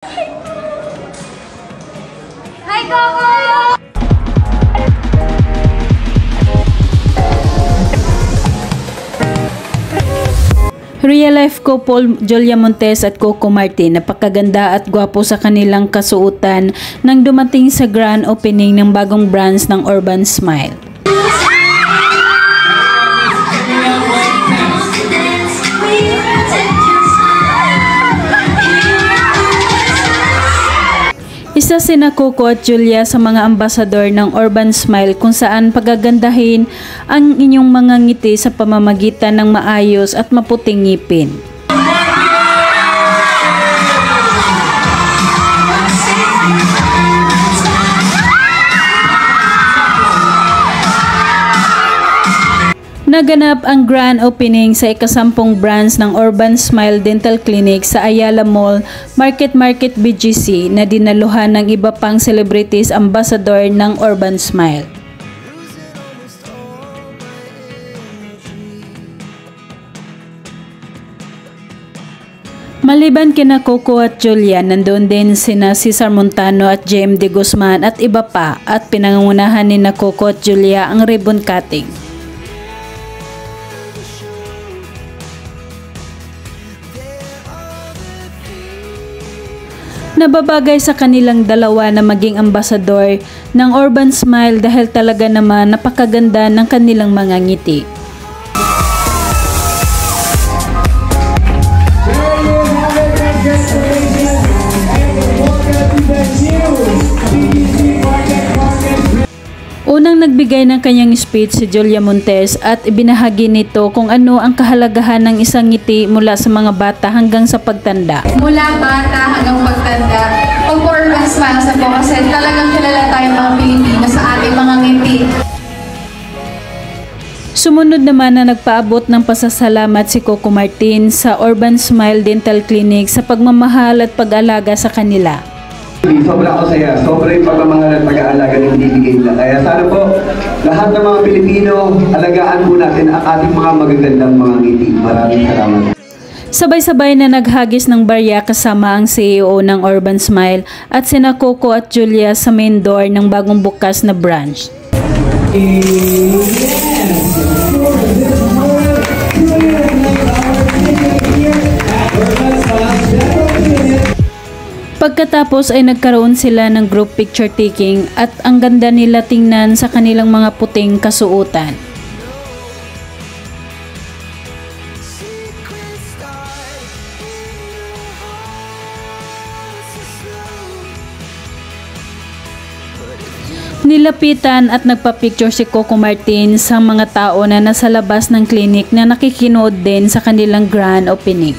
Hi, Coco! Real life couple Julia Montes at Coco Martin, napakaganda at gwapo sa kanilang kasuotan nang dumating sa grand opening ng bagong branch ng Urban Smile. Isa sina Coco at Julia sa mga ambasador ng Urban Smile kung saan pagagandahin ang inyong mga ngiti sa pamamagitan ng maayos at maputing ngipin. Naganap ang grand opening sa ika-10 branch ng Urban Smile Dental Clinic sa Ayala Mall, Market BGC na dinaluhan ng iba pang celebrities ambassador ng Urban Smile. Maliban kina Coco at Julia, nandoon din sina Cesar Montano at JM De Guzman at iba pa, at pinangungunahan ni na Coco at Julia ang ribbon cutting. Nababagay sa kanilang dalawa na maging ambasador ng Urban Smile dahil talaga naman napakaganda ng kanilang mga ngiti. Unang nagbigay ng kanyang speech si Julia Montes at ibinahagi nito kung ano ang kahalagahan ng isang ngiti mula sa mga bata hanggang sa pagtanda. Mula bata hanggang pagtanda, pag-Urban Smile sa po kasi talagang kilala tayong mga Pilipino sa ating mga ngiti. Sumunod naman na nagpaabot ng pasasalamat si Coco Martin sa Urban Smile Dental Clinic sa pagmamahal at pag-alaga sa kanila. Sobra ako saya, sobra yung pagmamahal at pag-aalaga ng bibigay nila. Kaya sana po, lahat ng mga Pilipino, alagaan po natin ang ating mga magagandang mga ngiti. Maraming salamat. Sabay-sabay na naghagis ng barya kasama ang CEO ng Urban Smile at sina Coco at Julia sa main door ng bagong bukas na branch. Pagkatapos ay nagkaroon sila ng group picture taking at ang ganda nila tingnan sa kanilang mga puting kasuotan. Nilapitan at nagpa-picture si Coco Martin sa mga tao na nasa labas ng clinic na nakikinood din sa kanilang grand opening.